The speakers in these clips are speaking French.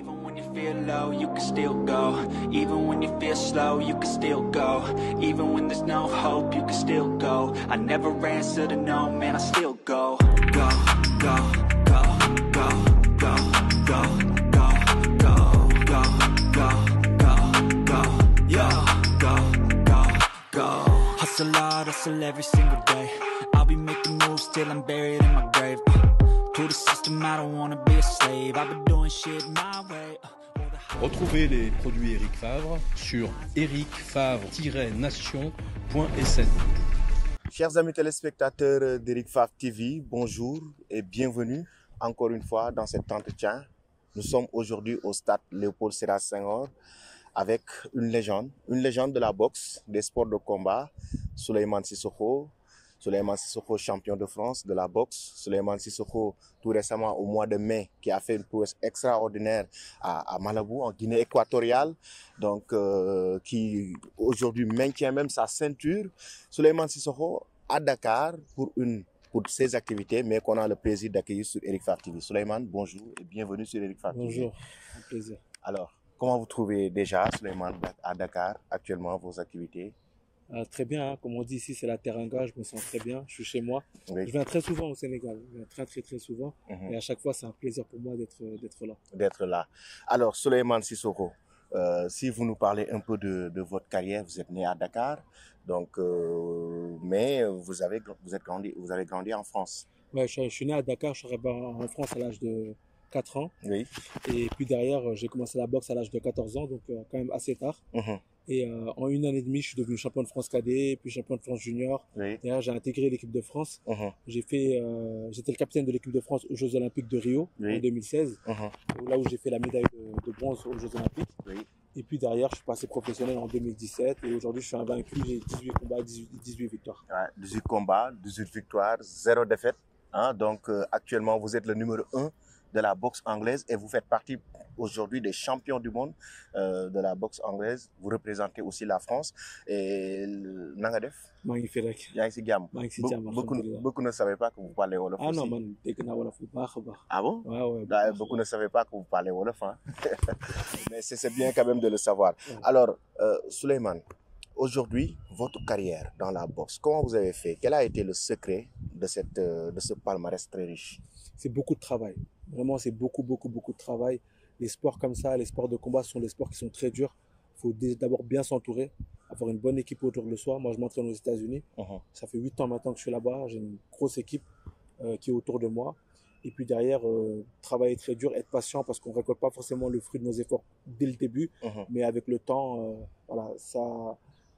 Even when you feel low, you can still go. Even when you feel slow, you can still go. Even when there's no hope, you can still go. I never answer to no, man, I still go. Go, go, go, go, go, go, go, go, go, go, go, go, yo, go, go, go. Hustle hard, hustle every single day. I'll be making moves till I'm buried in my grave. To the system, I don't wanna be a slave. I've been doing shit my way. Retrouvez les produits Eric Favre sur ericfavre-nation.sn. Chers amis téléspectateurs d'Eric Favre TV, bonjour et bienvenue encore une fois dans cet entretien. Nous sommes aujourd'hui au stade Léopold Sédar Senghor avec une légende de la boxe, des sports de combat, Souleymane Cissokho. Souleymane Cissokho, champion de France de la boxe. Souleymane Cissokho, tout récemment au mois de mai, qui a fait une prouesse extraordinaire à Malabo, en Guinée équatoriale, donc qui aujourd'hui maintient même sa ceinture. Souleymane Cissokho à Dakar pour ses activités, mais qu'on a le plaisir d'accueillir sur Eric Favre TV. Souleymane, bonjour et bienvenue sur Eric Favre TV. Bonjour, un plaisir. Alors, comment vous trouvez déjà, Souleymane, à Dakar, actuellement, vos activités? Très bien, hein. Comme on dit ici, c'est la teranga, je me sens très bien, je suis chez moi. Oui. Je viens très souvent au Sénégal, je viens très souvent. Et à chaque fois, c'est un plaisir pour moi d'être là. D'être là. Alors, Souleymane Cissokho, si vous nous parlez un peu de votre carrière, vous êtes né à Dakar, donc, mais vous avez grandi en France. Ouais, je suis né à Dakar, je suis arrivé en France à l'âge de 4 ans. Oui. Et puis derrière, j'ai commencé la boxe à l'âge de 14 ans, donc quand même assez tard. Et en une année et demie, je suis devenu champion de France cadet, puis champion de France junior. Oui. D'ailleurs, j'ai intégré l'équipe de France. J'étais le capitaine de l'équipe de France aux Jeux Olympiques de Rio en 2016, là où j'ai fait la médaille de bronze aux Jeux Olympiques. Oui. Et puis derrière, je suis passé professionnel en 2017 et aujourd'hui, je suis invaincu. J'ai 18 combats, 18 victoires. Ouais, 18 combats, 18 victoires, 0 défaite. Hein? Donc actuellement, vous êtes le numéro 1 de la boxe anglaise et vous faites partie aujourd'hui des champions du monde de la boxe anglaise. Vous représentez aussi la France. Et Nangadef, Magnifique. Beaucoup ne savaient pas que vous parlez Wolof. Ah non, man, ah bon? Ouais, beaucoup ne savaient pas que vous parlez Wolof. Hein? Mais c'est bien quand même de le savoir. Ouais. Alors, Souleymane, aujourd'hui, votre carrière dans la boxe, comment vous avez fait? Quel a été le secret de ce palmarès très riche? C'est beaucoup de travail. Vraiment, c'est beaucoup de travail. Les sports comme ça, les sports de combat sont des sports qui sont très durs. Il faut d'abord bien s'entourer, avoir une bonne équipe autour de soi. Moi, je m'entraîne aux États-Unis. Ça fait 8 ans maintenant que je suis là-bas. J'ai une grosse équipe qui est autour de moi. Et puis derrière, travailler très dur, être patient parce qu'on ne récolte pas forcément le fruit de nos efforts dès le début. Mais avec le temps, voilà,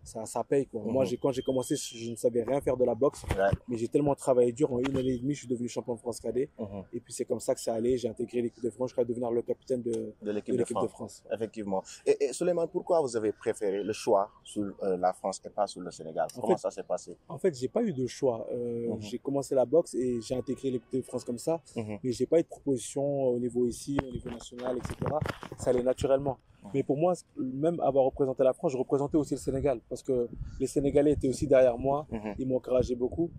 ça paye, quoi. Moi, quand j'ai commencé, je ne savais rien faire de la boxe, mais j'ai tellement travaillé dur. En une année et demie, je suis devenu champion de France cadet. Et puis c'est comme ça que ça allait. J'ai intégré l'équipe de France jusqu'à devenir le capitaine de l'équipe de France. Effectivement. Et Souleymane, pourquoi vous avez préféré le choix sur la France et pas sur le Sénégal? Comment ça s'est passé? En fait, j'ai pas eu de choix. J'ai commencé la boxe et j'ai intégré l'équipe de France comme ça. Mais j'ai pas eu de proposition au niveau ici, au niveau national, etc. Ça allait naturellement. Mais pour moi, même avoir représenté la France, je représentais aussi le Sénégal parce que les Sénégalais étaient aussi derrière moi. Ils m'ont encouragé beaucoup.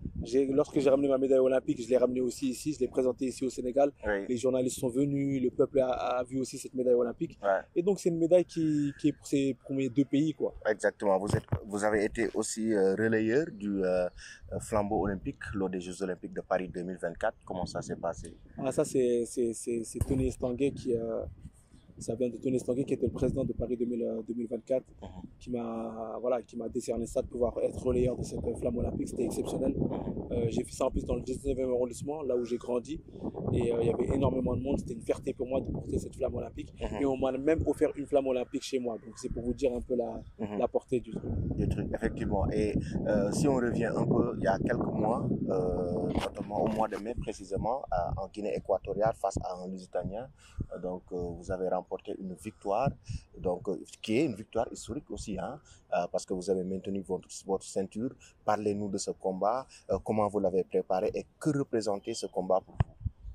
Lorsque j'ai ramené ma médaille olympique, je l'ai ramenée aussi ici, je l'ai présentée ici au Sénégal. Oui. Les journalistes sont venus, le peuple a vu aussi cette médaille olympique. Et donc, c'est une médaille qui est pour mes 2 pays, quoi. Exactement. Vous avez été aussi relayeur du flambeau olympique lors des Jeux Olympiques de Paris 2024. Comment ça s'est passé? Ah, ça, c'est Tony Estanguet ça vient de Tony Estanguet qui était le président de Paris 2024 qui m'a décerné ça de pouvoir être relayeur de cette flamme olympique. C'était exceptionnel. J'ai fait ça en plus dans le 19e arrondissement, là où j'ai grandi. Et il y avait énormément de monde. C'était une fierté pour moi de porter cette flamme olympique. Et on m'a même offert une flamme olympique chez moi. Donc c'est pour vous dire un peu la portée du truc. Effectivement. Et si on revient un peu, il y a quelques mois, notamment au mois de mai précisément, en Guinée équatoriale face à un Lusitanien, donc vous avez remporté une victoire, donc, qui est une victoire historique aussi, hein, parce que vous avez maintenu votre ceinture. Parlez-nous de ce combat, comment vous l'avez préparé et que représentait ce combat pour vous?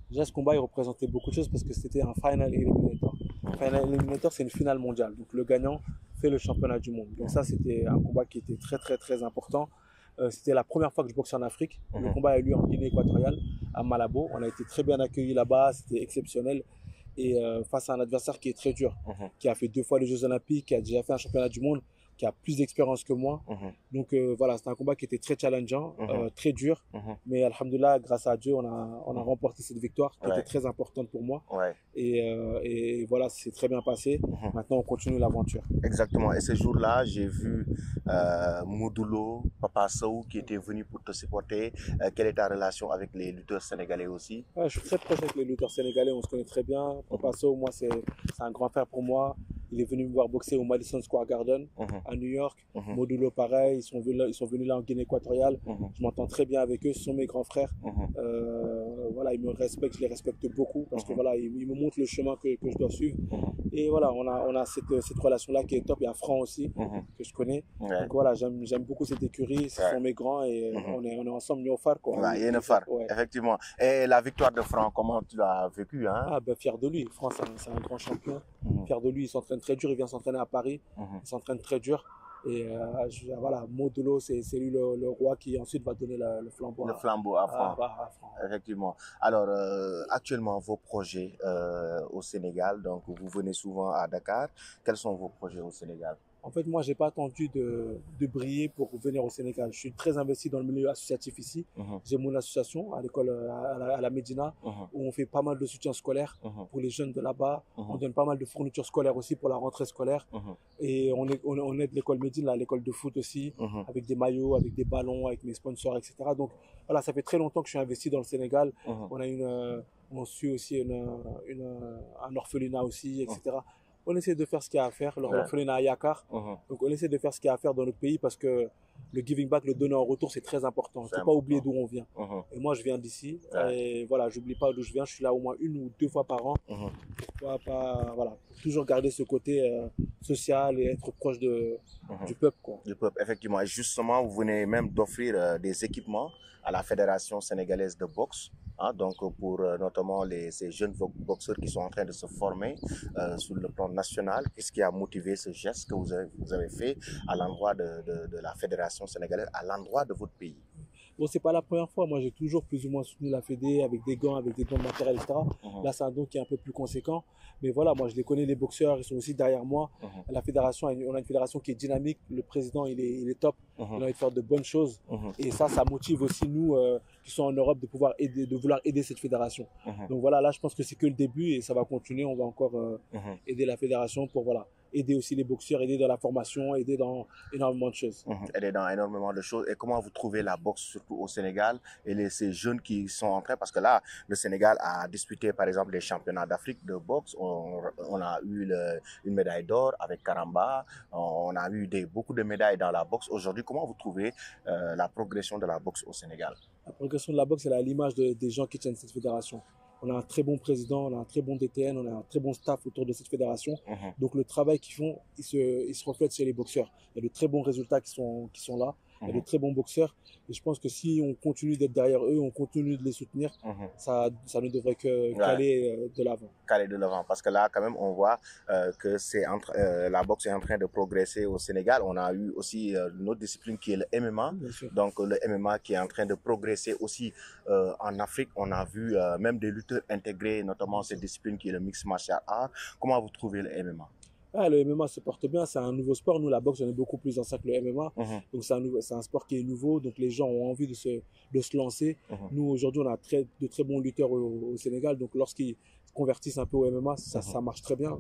Déjà, ce combat, il représentait beaucoup de choses parce que c'était un final eliminator. Final eliminator, c'est une finale mondiale. Donc, le gagnant fait le championnat du monde. Donc, ça, c'était un combat qui était très important. C'était la première fois que je boxais en Afrique. Le combat a eu lieu en Guinée équatoriale, à Malabo. On a été très bien accueillis là-bas, c'était exceptionnel. et face à un adversaire qui est très dur, qui a fait 2 fois les Jeux Olympiques, qui a déjà fait un championnat du monde, qui a plus d'expérience que moi. Donc voilà, c'était un combat qui était très challengeant, très dur. Mais alhamdoulilah, grâce à Dieu, on a remporté cette victoire qui était très importante pour moi. Et voilà, c'est très bien passé. Maintenant, on continue l'aventure. Exactement. Et ce jour-là, j'ai vu Modulo, Papa Sow qui était venu pour te supporter. Quelle est ta relation avec les lutteurs sénégalais aussi? Je suis très proche avec les lutteurs sénégalais, on se connaît très bien. Papa Sow, moi, c'est un grand frère pour moi. Il est venu me voir boxer au Madison Square Garden à New York. Modulo, pareil, ils sont venus là en Guinée équatoriale. Je m'entends très bien avec eux, ce sont mes grands frères. Voilà, ils me respectent, je les respecte beaucoup parce que voilà, ils me montrent le chemin que je dois suivre. Et voilà, on a cette relation-là qui est top. Il y a Franc aussi, que je connais. Donc voilà, j'aime beaucoup cette écurie, ce sont mes grands et on est ensemble, nous au phare. Il y a une phare, effectivement. Et la victoire de Franc, comment tu l'as vécu, hein? Ah ben fier de lui, Franc c'est un grand champion. Fier de lui, il s'entraîne très dur, il vient s'entraîner à Paris, il s'entraîne très dur. Et voilà, Modulo, c'est lui le roi qui ensuite va donner le flambeau. Le flambeau à Franc. Effectivement. Alors, actuellement, vos projets au Sénégal, donc vous venez souvent à Dakar. Quels sont vos projets au Sénégal? En fait, moi, j'ai pas attendu de briller pour venir au Sénégal. Je suis très investi dans le milieu associatif ici. J'ai mon association à l'école, à la Médina, où on fait pas mal de soutien scolaire pour les jeunes de là-bas. On donne pas mal de fournitures scolaires aussi pour la rentrée scolaire. Et on aide l'école Médine, l'école de foot aussi, avec des maillots, avec des ballons, avec mes sponsors, etc. Donc, voilà, ça fait très longtemps que je suis investi dans le Sénégal. On suit aussi un orphelinat aussi, etc. On essaie de faire ce qu'il y a à faire, l'orphelinat à Yakar. Donc on essaie de faire ce qu'il y a à faire dans notre pays parce que le giving back, le donner en retour, c'est très important. Il ne faut pas oublier d'où on vient. Et moi, je viens d'ici. Et voilà, j'oublie pas d'où je viens. Je suis là au moins 1 ou 2 fois par an. Voilà, pour toujours garder ce côté social et être proche du peuple, quoi. Du peuple, effectivement. Et justement, vous venez même d'offrir des équipements à la Fédération sénégalaise de boxe. Donc pour notamment ces jeunes boxeurs qui sont en train de se former sur le plan national. Qu'est-ce qui a motivé ce geste que vous avez fait à l'endroit de la Fédération sénégalaise, à l'endroit de votre pays? Bon, c'est pas la première fois. Moi, j'ai toujours plus ou moins soutenu la Fédé avec des gants de matériel, etc. Là, c'est un don qui est un peu plus conséquent. Mais voilà, moi, je les connais, les boxeurs, ils sont aussi derrière moi. La fédération, on a une fédération qui est dynamique. Le président, il est top. Il a envie de faire de bonnes choses. Et ça motive aussi nous qui sont en Europe de vouloir aider cette fédération. Donc voilà, là, je pense que c'est que le début et ça va continuer. On va encore aider la fédération pour aider aussi les boxeurs, aider dans la formation, aider dans énormément de choses. Aider dans énormément de choses. Et comment vous trouvez la boxe, surtout au Sénégal, et ces jeunes qui sont en train, parce que là, le Sénégal a disputé, par exemple, les championnats d'Afrique de boxe. On a eu une médaille d'or avec Karamba. On a eu beaucoup de médailles dans la boxe. Aujourd'hui, comment vous trouvez la progression de la boxe au Sénégal? La progression de la boxe, elle est à l'image des gens qui tiennent cette fédération. On a un très bon président, on a un très bon DTN, on a un très bon staff autour de cette fédération. Donc le travail qu'ils font, il se reflète chez les boxeurs. Il y a de très bons résultats qui sont là. Il y a de très bons boxeurs. Et je pense que si on continue d'être derrière eux, on continue de les soutenir, ça ne devrait que qu'aller de l'avant. Qu'aller de l'avant. Parce que là, quand même, on voit que la boxe est en train de progresser au Sénégal. On a eu aussi une autre discipline qui est le MMA. Donc le MMA qui est en train de progresser aussi en Afrique. On a vu même des lutteurs intégrés, notamment cette discipline qui est le mixed martial art. Comment vous trouvez le MMA? Le MMA se porte bien, c'est un nouveau sport. Nous, la boxe, on est beaucoup plus ancien que le MMA. Donc, c'est un sport qui est nouveau. Donc, les gens ont envie de se lancer. Nous, aujourd'hui, on a de très bons lutteurs au Sénégal. Donc, lorsqu'ils convertissent un peu au MMA, ça marche très bien.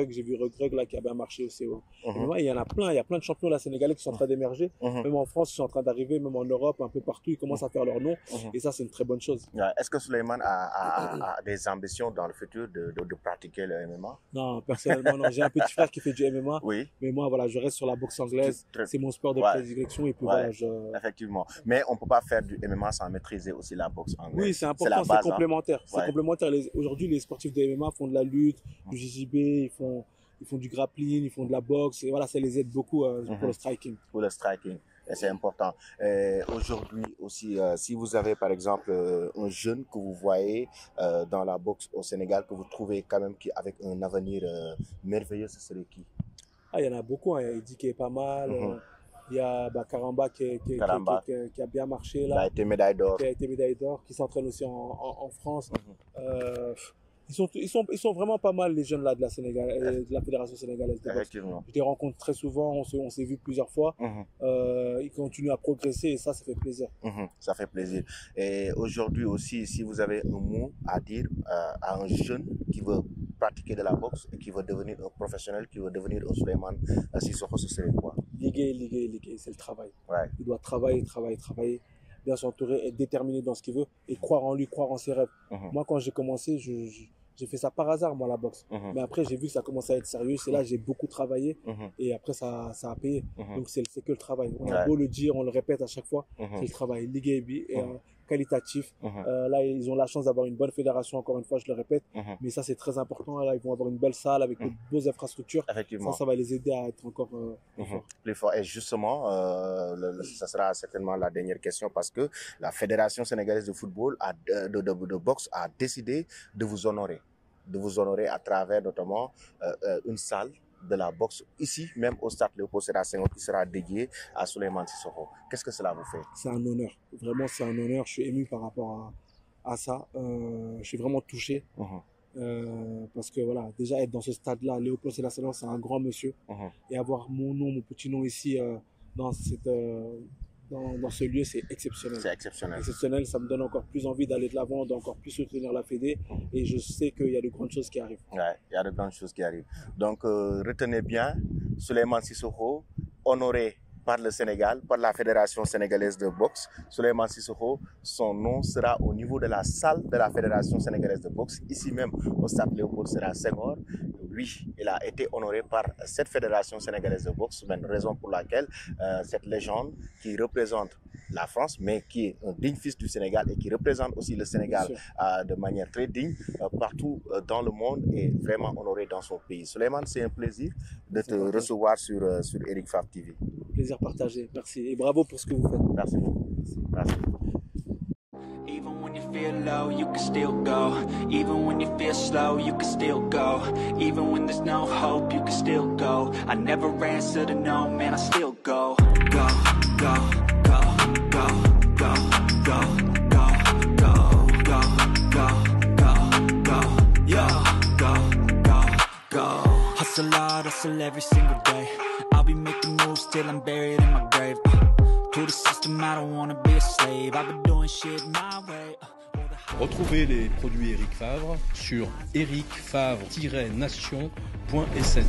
J'ai vu Regreg là qui a bien marché aussi au MMA. Il y en a plein, il y a plein de champions là sénégalais qui sont en train d'émerger. Même en France, ils sont en train d'arriver, même en Europe, un peu partout, ils commencent à faire leur nom. Et ça, c'est une très bonne chose. Est-ce que Souleymane a des ambitions dans le futur de pratiquer le MMA? Non, personnellement, non. J'ai un petit frère qui fait du MMA. Oui. Mais moi, voilà, je reste sur la boxe anglaise. C'est mon sport de prédilection. Et puis voilà, Effectivement. Mais on ne peut pas faire du MMA sans maîtriser aussi la boxe anglaise. Oui, c'est important, c'est complémentaire. C'est complémentaire. Aujourd'hui, les sportifs de MMA font de la lutte, du JJB, ils font du grappling, ils font de la boxe. Et voilà, ça les aide beaucoup pour le striking. Pour le striking. Et c'est important. Aujourd'hui aussi, si vous avez par exemple un jeune que vous voyez dans la boxe au Sénégal, que vous trouvez quand même avec un avenir merveilleux, ce serait qui? Il y en a beaucoup. Il y a Eddie qui est pas mal. Il y a Karamba qui a bien marché là. Il a été médaille d'or. Qui s'entraîne aussi en France. Ils sont vraiment pas mal, les jeunes là de la de la Fédération sénégalaise de boxe. Effectivement. Je les rencontre très souvent, on s'est vu plusieurs fois. Ils continuent à progresser et ça fait plaisir. Ça fait plaisir. Et aujourd'hui aussi, si vous avez un mot à dire à un jeune qui veut pratiquer de la boxe et qui veut devenir un professionnel, qui veut devenir un Souleymane Sissoko, ce serait quoi? Liguer, c'est le travail. Ouais. Il doit travailler, bien s'entourer, être déterminé dans ce qu'il veut et croire en lui, croire en ses rêves. Moi, quand j'ai commencé, j'ai fait ça par hasard, moi, la boxe. Mais après, j'ai vu que ça commençait à être sérieux. C'est là j'ai beaucoup travaillé et après, ça a payé. Donc, c'est que le travail. On a beau le dire, on le répète à chaque fois, c'est le travail. Ligue qualitatif. Là, ils ont la chance d'avoir une bonne fédération, encore une fois, je le répète. Mais ça, c'est très important. Là, ils vont avoir une belle salle avec de beaux infrastructures. Effectivement. Ça va les aider à être encore plus fort. Et justement, ça sera certainement la dernière question parce que la Fédération sénégalaise de football, de boxe, a décidé de vous honorer à travers notamment une salle de la boxe ici même au stade Léopold Sédar Senghor qui sera dédiée à Souleymane Sissoko. Qu'est-ce que cela vous fait? C'est un honneur, vraiment c'est un honneur. Je suis ému par rapport à ça. Je suis vraiment touché parce que voilà, déjà être dans ce stade-là, Léopold Sédar Senghor, c'est un grand monsieur et avoir mon petit nom ici dans ce lieu, c'est exceptionnel. C'est exceptionnel. Exceptionnel, ça me donne encore plus envie d'aller de l'avant, d'encore plus soutenir la Fédé. Et je sais qu'il y a de grandes choses qui arrivent. Ouais, il y a de grandes choses qui arrivent. Donc, retenez bien, Souleymane Sissoko, honoré par le Sénégal, par la Fédération sénégalaise de boxe. Souleymane Sissoko, son nom sera au niveau de la salle de la Fédération sénégalaise de boxe, ici même au stade Léopold Sédar Senghor. Oui, il a été honoré par cette Fédération sénégalaise de boxe, même raison pour laquelle cette légende qui représente la France, mais qui est un digne fils du Sénégal et qui représente aussi le Sénégal de manière très digne partout dans le monde, est vraiment honoré dans son pays. Souleymane, c'est un plaisir de te recevoir sur Eric Favre TV. Plaisir partagé, merci. Et bravo pour ce que vous faites. Merci beaucoup. Merci. Even when you feel low, you can still go. Even when you feel slow, you can still go. Even when there's no hope, you can still go. I never answer to no, man, I still go. Go, go, go, go, go, go, go, go, go, go, go, go, yeah, go, go, go. Hustle hard, hustle every single day. I'll be making moves till I'm buried in my grave. To the system, I don't wanna be a slave. I've been doing shit my way. Retrouvez les produits Eric Favre sur ericfavre-nation.sn.